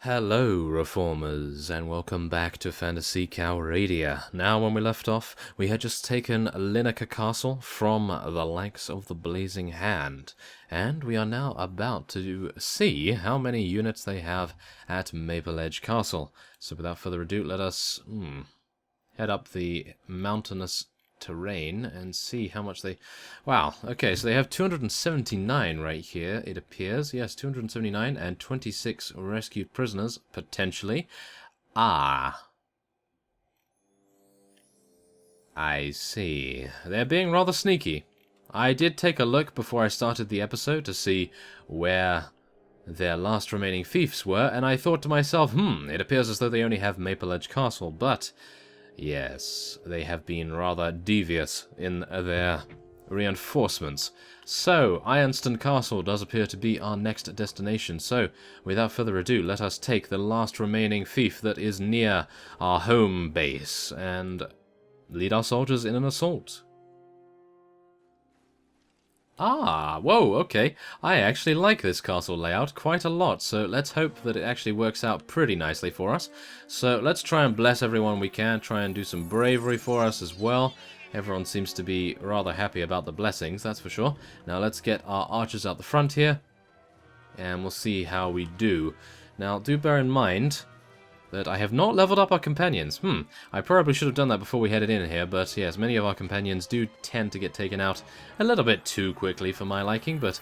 Hello, Reformers, and welcome back to Phantasy Calradia. Now, when we left off, we had just taken Lineker Castle from the likes of the Blazing Hand, and we are now about to see how many units they have at Maple Edge Castle. So without further ado, let us head up the mountainous terrain and see how much they... Wow, okay, so they have 279 right here, it appears. Yes, 279 and 26 rescued prisoners, potentially. Ah. I see. They're being rather sneaky. I did take a look before I started the episode to see where their last remaining fiefs were, and I thought to myself, it appears as though they only have Maple Edge Castle, but... yes, they have been rather devious in their reinforcements. So, Ironston Castle does appear to be our next destination, so, without further ado, let us take the last remaining fief that is near our home base, and lead our soldiers in an assault. Ah, whoa, okay. I actually like this castle layout quite a lot, so let's hope that it actually works out pretty nicely for us. So let's try and bless everyone we can, try and do some bravery for us as well. Everyone seems to be rather happy about the blessings, that's for sure. Now let's get our archers out the front here, and we'll see how we do. Now, do bear in mind that I have not leveled up our companions. I probably should have done that before we headed in here, but yes, many of our companions do tend to get taken out a little bit too quickly for my liking, but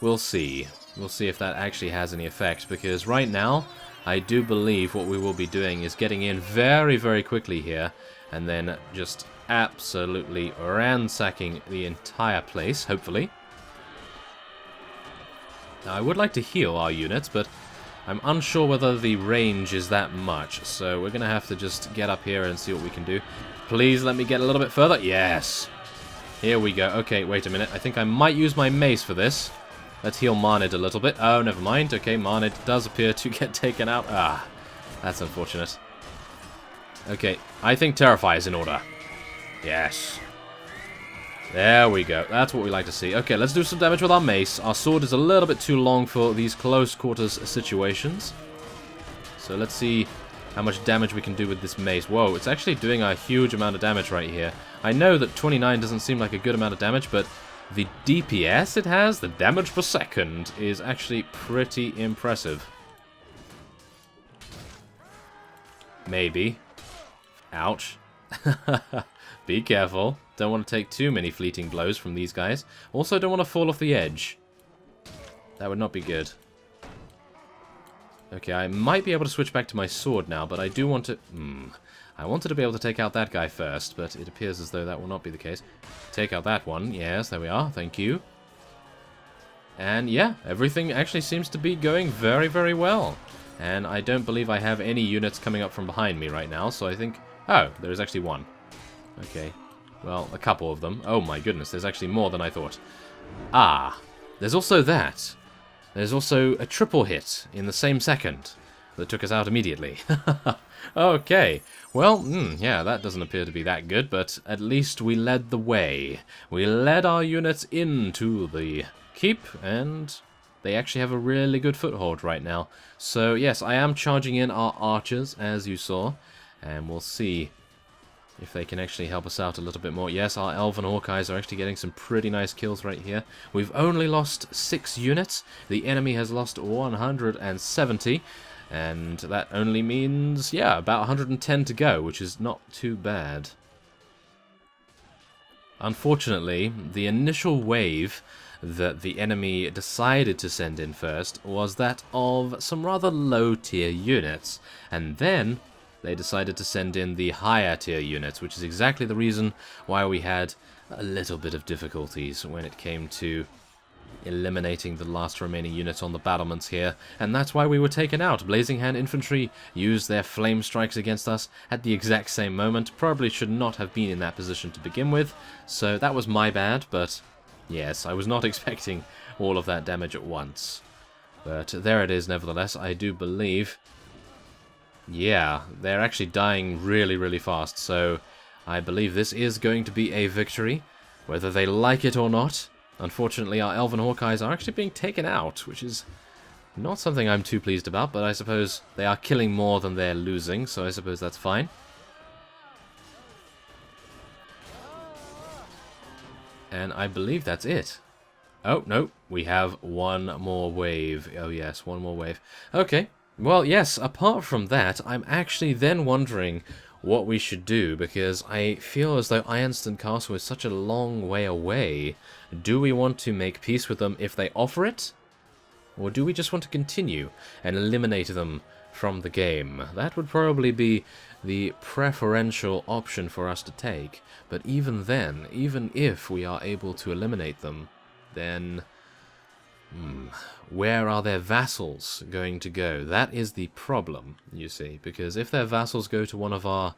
we'll see. We'll see if that actually has any effect, because right now, I do believe what we will be doing is getting in very, very quickly here, and then just absolutely ransacking the entire place, hopefully. Now, I would like to heal our units, but I'm unsure whether the range is that much, so we're going to have to just get up here and see what we can do. Please let me get a little bit further. Yes! Here we go. Okay, wait a minute. I think I might use my mace for this. Let's heal Marnid a little bit. Oh, never mind. Okay, Marnid does appear to get taken out. Ah, that's unfortunate. Okay, I think Terrify is in order. Yes. There we go. That's what we like to see. Okay, let's do some damage with our mace. Our sword is a little bit too long for these close quarters situations. So let's see how much damage we can do with this mace. Whoa, it's actually doing a huge amount of damage right here. I know that 29 doesn't seem like a good amount of damage, but the DPS it has, the damage per second, is actually pretty impressive. Maybe. Ouch. Be careful. Don't want to take too many fleeting blows from these guys. Also, don't want to fall off the edge. That would not be good. Okay, I might be able to switch back to my sword now, but I do want to... I wanted to be able to take out that guy first, but it appears as though that will not be the case. Take out that one. Yes, there we are. Thank you. And yeah, everything actually seems to be going very, very well. And I don't believe I have any units coming up from behind me right now, so I think... oh, there is actually one. Okay. Well, a couple of them. Oh my goodness, there's actually more than I thought. Ah, there's also that. There's also a triple hit in the same second that took us out immediately. Okay, well, yeah, that doesn't appear to be that good, but at least we led the way. We led our units into the keep, and they actually have a really good foothold right now. So, yes, I am charging in our archers, as you saw, and we'll see if they can actually help us out a little bit more. Yes, our Elven Hawkeyes are actually getting some pretty nice kills right here. We've only lost 6 units. The enemy has lost 170. And that only means, yeah, about 110 to go, which is not too bad. Unfortunately, the initial wave that the enemy decided to send in first was that of some rather low-tier units. And then they decided to send in the higher tier units, which is exactly the reason why we had a little bit of difficulties when it came to eliminating the last remaining units on the battlements here, and that's why we were taken out. Blazing Hand Infantry used their flame strikes against us at the exact same moment. Probably should not have been in that position to begin with, so that was my bad, but yes, I was not expecting all of that damage at once. But there it is nevertheless. I do believe... yeah, they're actually dying really, really fast, so I believe this is going to be a victory, whether they like it or not. Unfortunately, our Elven Hawkeyes are actually being taken out, which is Not something I'm too pleased about, but I suppose they are killing more than they're losing, so I suppose that's fine. And I believe that's it. Oh, no, we have one more wave. Oh, yes, one more wave. Okay, well, yes, apart from that, I'm actually then wondering what we should do, because I feel as though Ironstone Castle is such a long way away. Do we want to make peace with them if they offer it? Or do we just want to continue and eliminate them from the game? That would probably be the preferential option for us to take. But even then, even if we are able to eliminate them, then where are their vassals going to go? That is the problem, you see. Because if their vassals go to one of our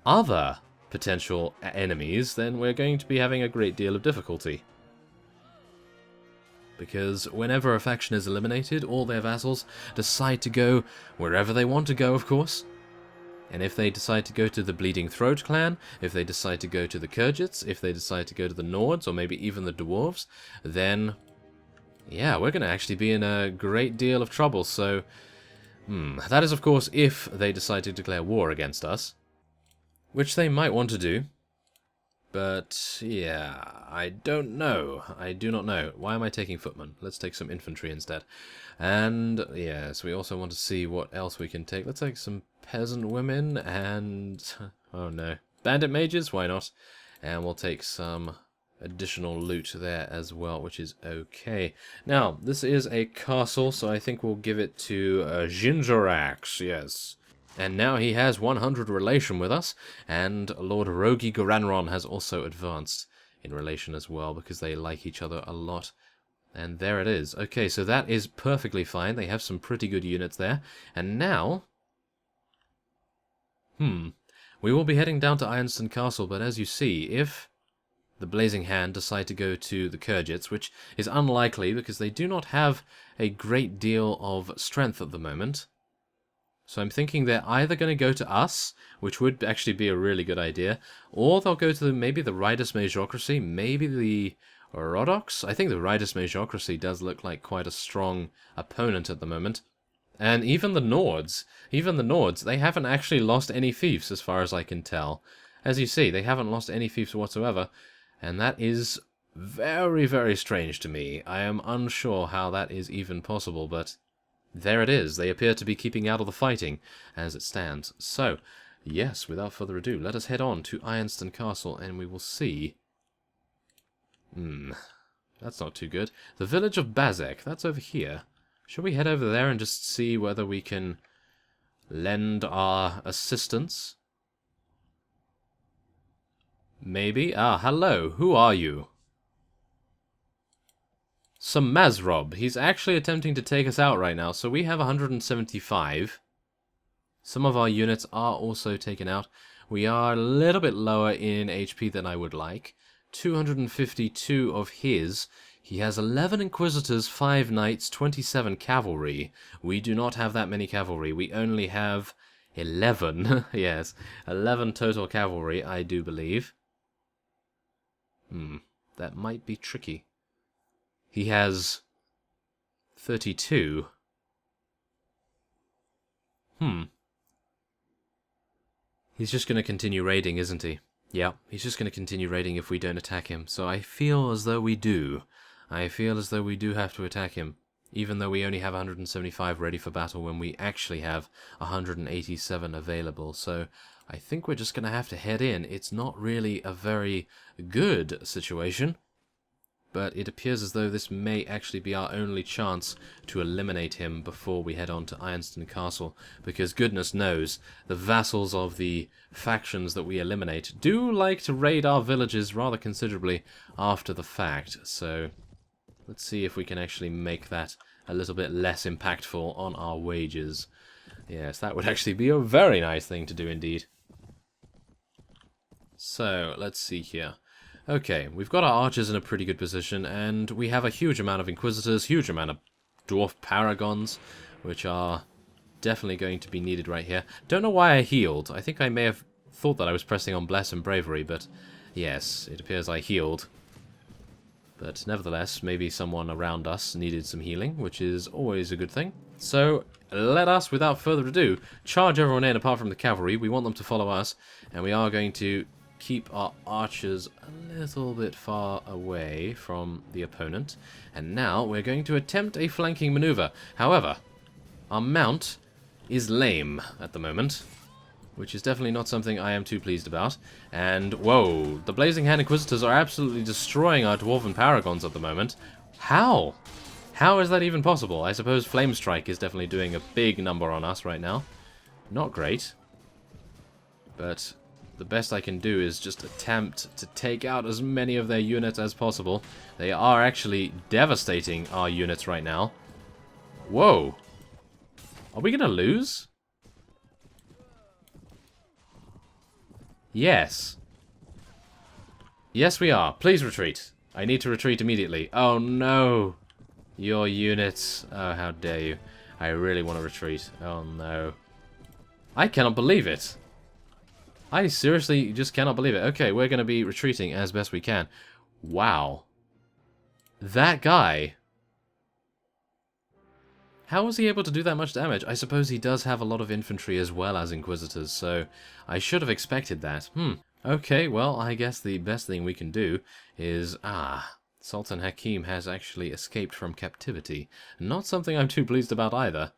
other potential enemies, then we're going to be having a great deal of difficulty. Because whenever a faction is eliminated, all their vassals decide to go wherever they want to go, of course. And if they decide to go to the Bleeding Throat clan, if they decide to go to the Kurgits, if they decide to go to the Nords, or maybe even the Dwarves, then, yeah, we're going to actually be in a great deal of trouble. So, that is, of course, if they decide to declare war against us, which they might want to do. But, yeah, I don't know. I do not know. Why am I taking footmen? Let's take some infantry instead. And, yes, we also want to see what else we can take. Let's take some peasant women and... oh, no. Bandit mages? Why not? And we'll take some additional loot there as well, which is okay. Now, this is a castle, so I think we'll give it to Gingerax, yes. And now he has 100 relation with us, and Lord Rogi Garanron has also advanced in relation as well, because they like each other a lot. And there it is. Okay, so that is perfectly fine. They have some pretty good units there. And now... we will be heading down to Ironstone Castle, but as you see, if the Blazing Hand decide to go to the Kurgits, which is unlikely because they do not have a great deal of strength at the moment... So I'm thinking they're either going to go to us, which would actually be a really good idea, or they'll go to maybe the Riders Majocracy, maybe the Rodox. I think the Riders Majocracy does look like quite a strong opponent at the moment. And even the Nords, they haven't actually lost any fiefs as far as I can tell. As you see, they haven't lost any fiefs whatsoever, and that is very, very strange to me. I am unsure how that is even possible, but... there it is. They appear to be keeping out of the fighting, as it stands. So, yes, without further ado, let us head on to Ironstone Castle, and we will see... that's not too good. The village of Bazek, that's over here. Shall we head over there and just see whether we can lend our assistance? Maybe? Ah, hello. Who are you? Some Mazrob. He's actually attempting to take us out right now, so we have 175. Some of our units are also taken out. We are a little bit lower in HP than I would like. 252 of his. He has 11 Inquisitors, 5 Knights, 27 Cavalry. We do not have that many Cavalry. We only have 11. Yes, 11 total Cavalry, I do believe. That might be tricky. He has 32. He's just going to continue raiding, isn't he? Yeah, he's just going to continue raiding if we don't attack him. So I feel as though we do. I feel as though we do have to attack him. Even though we only have 175 ready for battle when we actually have 187 available. So I think we're just going to have to head in. It's not really a very good situation. But it appears as though this may actually be our only chance to eliminate him before we head on to Ironstone Castle, because goodness knows, the vassals of the factions that we eliminate do like to raid our villages rather considerably after the fact, so let's see if we can actually make that a little bit less impactful on our wages. Yes, that would actually be a very nice thing to do indeed. So, let's see here. Okay, we've got our archers in a pretty good position, and we have a huge amount of Inquisitors, huge amount of Dwarf Paragons, which are definitely going to be needed right here. Don't know why I healed. I think I may have thought that I was pressing on Bless and Bravery, but yes, it appears I healed. But nevertheless, maybe someone around us needed some healing, which is always a good thing. So let us, without further ado, charge everyone in apart from the cavalry. We want them to follow us, and we are going to keep our archers a little bit far away from the opponent. And now we're going to attempt a flanking maneuver. However, our mount is lame at the moment, which is definitely not something I am too pleased about. And, whoa, the Blazing Hand Inquisitors are absolutely destroying our Dwarven Paragons at the moment. How? How is that even possible? I suppose Flame Strike is definitely doing a big number on us right now. Not great. But the best I can do is just attempt to take out as many of their units as possible. They are actually devastating our units right now. Whoa. Are we going to lose? Yes. Yes, we are. Please retreat. I need to retreat immediately. Oh, no. Your units. Oh, how dare you. I really want to retreat. Oh, no. I cannot believe it. I seriously just cannot believe it. Okay, we're going to be retreating as best we can. Wow. That guy. How was he able to do that much damage? I suppose he does have a lot of infantry as well as Inquisitors, so I should have expected that. Okay, well, I guess the best thing we can do is... Sultan Hakim has actually escaped from captivity. Not something I'm too pleased about either.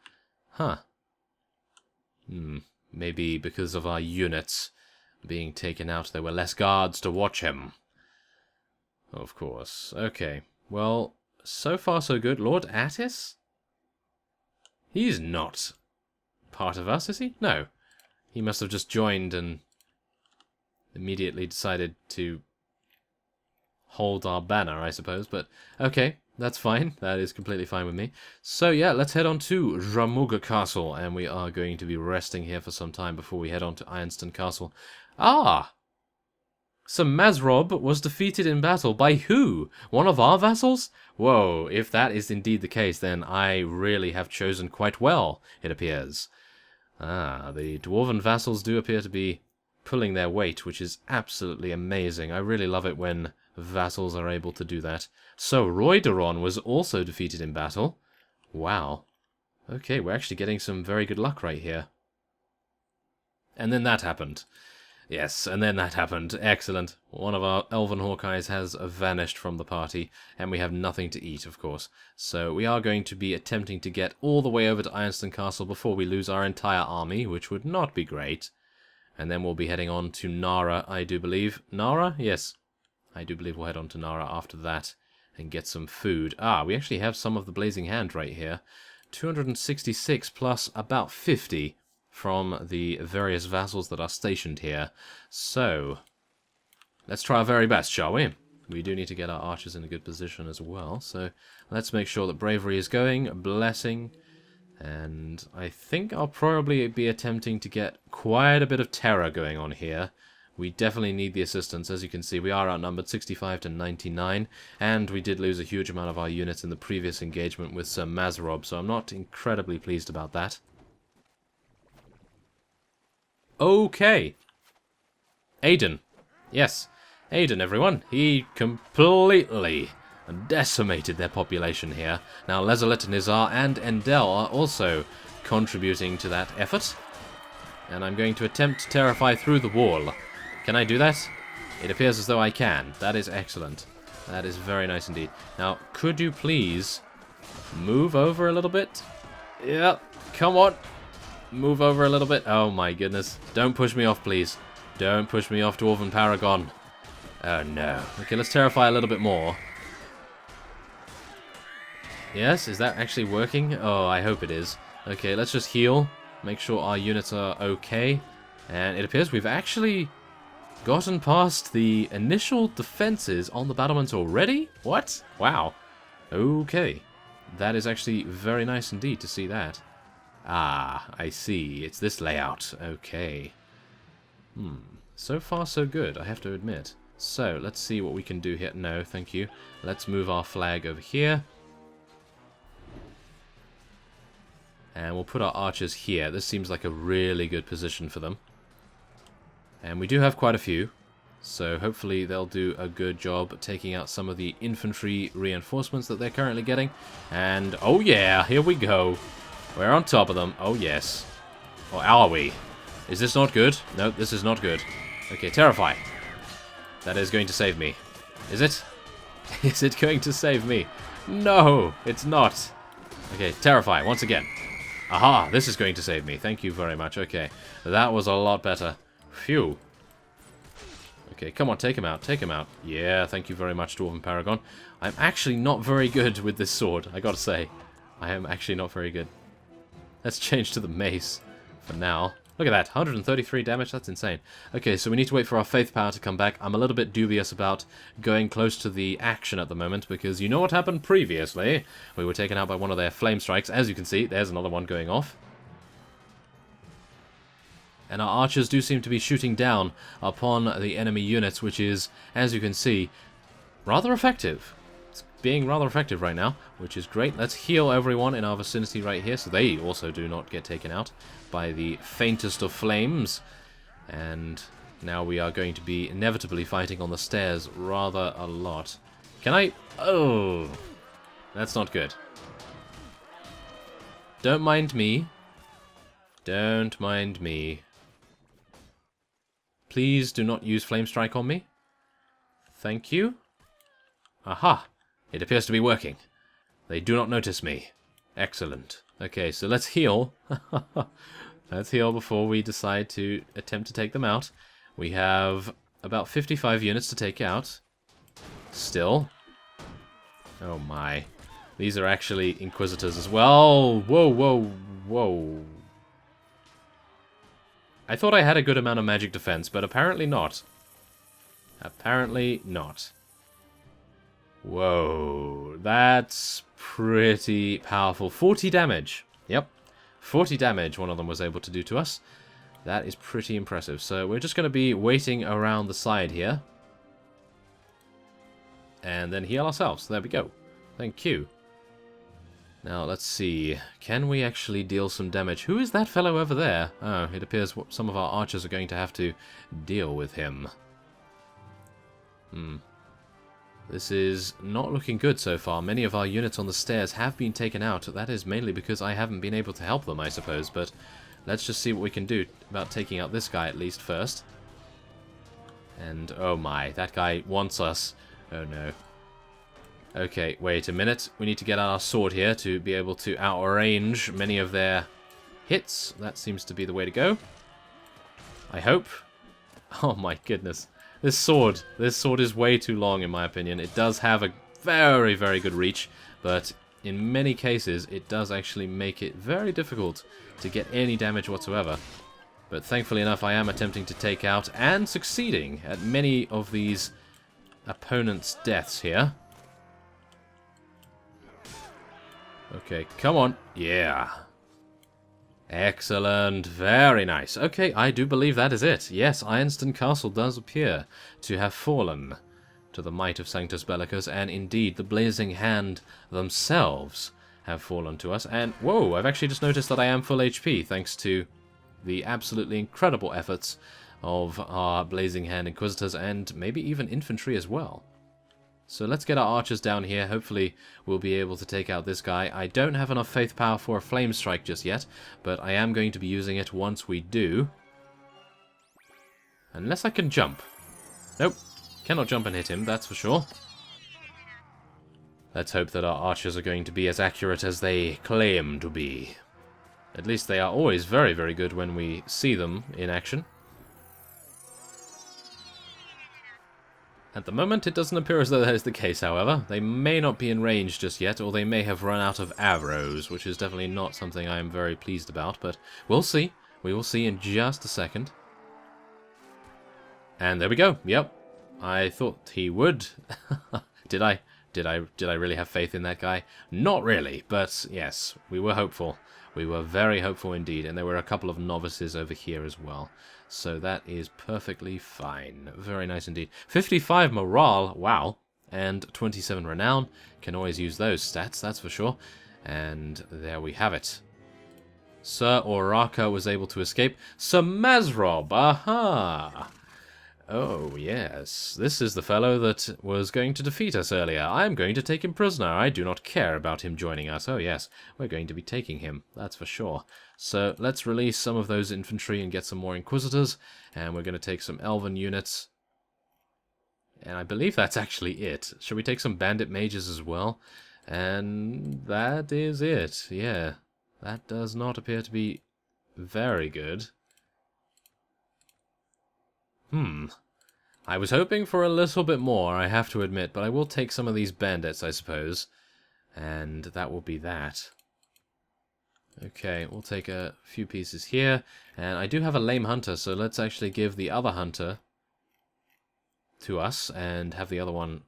Huh. Maybe because of our units being taken out, there were less guards to watch him. Of course. Okay. Well, so far so good. Lord Attis? He's not part of us, is he? No. He must have just joined and immediately decided to hold our banner, I suppose. But, okay, that's fine. That is completely fine with me. So, yeah, let's head on to Ramuga Castle, and we are going to be resting here for some time before we head on to Ironstone Castle. So Mazrob was defeated in battle by who? One of our vassals? Whoa, if that is indeed the case, then I really have chosen quite well, it appears. The Dwarven vassals do appear to be pulling their weight, which is absolutely amazing. I really love it when vassals are able to do that. So Roideron was also defeated in battle. Wow. Okay, we're actually getting some very good luck right here. And then that happened. Yes, and then that happened. Excellent. One of our Elven Hawkeyes has vanished from the party, and we have nothing to eat, of course. So we are going to be attempting to get all the way over to Ironstone Castle before we lose our entire army, which would not be great. And then we'll be heading on to Nara, I do believe. Nara? Yes. I do believe we'll head on to Nara after that and get some food. We actually have some of the Blazing Hand right here. 266 plus about 50. From the various vassals that are stationed here. So, let's try our very best, shall we? We do need to get our archers in a good position as well, so let's make sure that bravery is going, blessing, and I think I'll probably be attempting to get quite a bit of terror going on here. We definitely need the assistance. As you can see, we are outnumbered 65 to 99, and we did lose a huge amount of our units in the previous engagement with Sir Mazrob, so I'm not incredibly pleased about that. Okay. Aiden. Yes. Aiden, everyone. He completely decimated their population here. Now, Lezolet, Nizar, and Endel are also contributing to that effort. And I'm going to attempt to terrify through the wall. Can I do that? It appears as though I can. That is excellent. That is very nice indeed. Now, could you please move over a little bit? Yep. Come on. Move over a little bit. Oh my goodness. Don't push me off, please. Don't push me off, Dwarven Paragon. Oh no. Okay, let's terrify a little bit more. Yes, is that actually working? Oh, I hope it is. Okay, let's just heal. Make sure our units are okay. And it appears we've actually gotten past the initial defenses on the battlements already? What? Wow. Okay. That is actually very nice indeed to see that. I see. It's this layout. Okay. So far, so good, I have to admit. So, let's see what we can do here. No, thank you. Let's move our flag over here. And we'll put our archers here. This seems like a really good position for them. And we do have quite a few. So hopefully they'll do a good job taking out some of the infantry reinforcements that they're currently getting. And, oh yeah, here we go. We're on top of them. Oh yes. Or are we? Is this not good? No, this is not good. Okay, Terrify. That is going to save me. Is it? Is it going to save me? No, it's not. Okay, Terrify, once again. Aha, this is going to save me. Thank you very much. Okay, that was a lot better. Phew. Okay, come on, take him out, take him out. Yeah, thank you very much, Dwarven Paragon. I'm actually not very good with this sword, I gotta say. I am actually not very good. Let's change to the mace for now. Look at that, 133 damage, that's insane. Okay, so we need to wait for our faith power to come back. I'm a little bit dubious about going close to the action at the moment, because you know what happened previously? We were taken out by one of their flame strikes. As you can see, there's another one going off. And our archers do seem to be shooting down upon the enemy units, which is, as you can see, rather effective. It's being rather effective right now, which is great. Let's heal everyone in our vicinity right here, so they also do not get taken out by the faintest of flames. And now we are going to be inevitably fighting on the stairs rather a lot. Can I... Oh! That's not good. Don't mind me. Don't mind me. Please do not use Flame Strike on me. Thank you. Aha! It appears to be working. They do not notice me. Excellent. Okay, so let's heal. Let's heal before we decide to attempt to take them out. We have about 55 units to take out. Still. Oh my. These are actually Inquisitors as well. Whoa, whoa, whoa. I thought I had a good amount of magic defense, but apparently not. Apparently not. Whoa, that's pretty powerful. 40 damage. Yep, 40 damage one of them was able to do to us. That is pretty impressive. So we're just going to be waiting around the side here. And then heal ourselves. There we go. Thank you. Now, let's see. Can we actually deal some damage? Who is that fellow over there? Oh, it appears some of our archers are going to have to deal with him. This is not looking good so far. Many of our units on the stairs have been taken out. That is mainly because I haven't been able to help them, I suppose. But let's just see what we can do about taking out this guy at least first. And, oh my, that guy wants us. Oh no. Okay, wait a minute. We need to get out our sword here to be able to outrange many of their hits. That seems to be the way to go. I hope. Oh my goodness. This sword is way too long in my opinion. It does have a very, very good reach, but in many cases it does actually make it very difficult to get any damage whatsoever. But thankfully enough, I am attempting to take out and succeeding at many of these opponents' deaths here. Okay, come on. Yeah. Excellent. Very nice. Okay, I do believe that is it. Yes, Ironstone Castle does appear to have fallen to the might of Sanctus Bellicus, and indeed the Blazing Hand themselves have fallen to us. And, whoa, I've actually just noticed that I am full HP, thanks to the absolutely incredible efforts of our Blazing Hand Inquisitors, and maybe even infantry as well. So let's get our archers down here. Hopefully we'll be able to take out this guy. I don't have enough faith power for a flame strike just yet, but I am going to be using it once we do. Unless I can jump. Nope. Cannot jump and hit him, that's for sure. Let's hope that our archers are going to be as accurate as they claim to be. At least they are always very, very good when we see them in action. At the moment, it doesn't appear as though that is the case, however. They may not be in range just yet, or they may have run out of arrows, which is definitely not something I am very pleased about, but we'll see. We will see in just a second. And there we go. Yep. I thought he would. Did I really have faith in that guy? Not really, but yes, we were hopeful. We were very hopeful indeed, and there were a couple of novices over here as well. So that is perfectly fine. Very nice indeed. 55 morale, wow. And 27 renown. Can always use those stats, that's for sure. And there we have it. Sir Oraka was able to escape. Sir Mazrob, aha! Oh, yes. This is the fellow that was going to defeat us earlier. I am going to take him prisoner. I do not care about him joining us. Oh, yes. We're going to be taking him. That's for sure. So let's release some of those infantry and get some more inquisitors. And we're going to take some elven units. And I believe that's actually it. Should we take some bandit mages as well? And that is it. Yeah. That does not appear to be very good. I was hoping for a little bit more, I have to admit, but I will take some of these bandits, I suppose. And that will be that. Okay, we'll take a few pieces here. And I do have a lame hunter, so let's actually give the other hunter to us and have the other one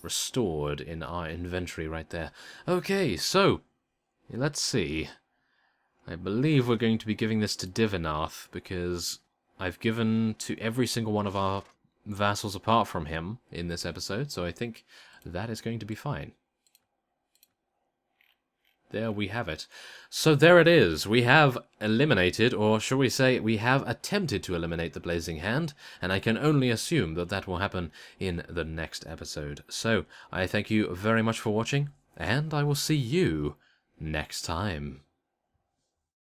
restored in our inventory right there. Okay, so let's see. I believe we're going to be giving this to Divinath because I've given to every single one of our vassals apart from him in this episode, so I think that is going to be fine. There we have it. So there it is. We have eliminated, or shall we say, we have attempted to eliminate the Blazing Hand, and I can only assume that that will happen in the next episode. So I thank you very much for watching, and I will see you next time.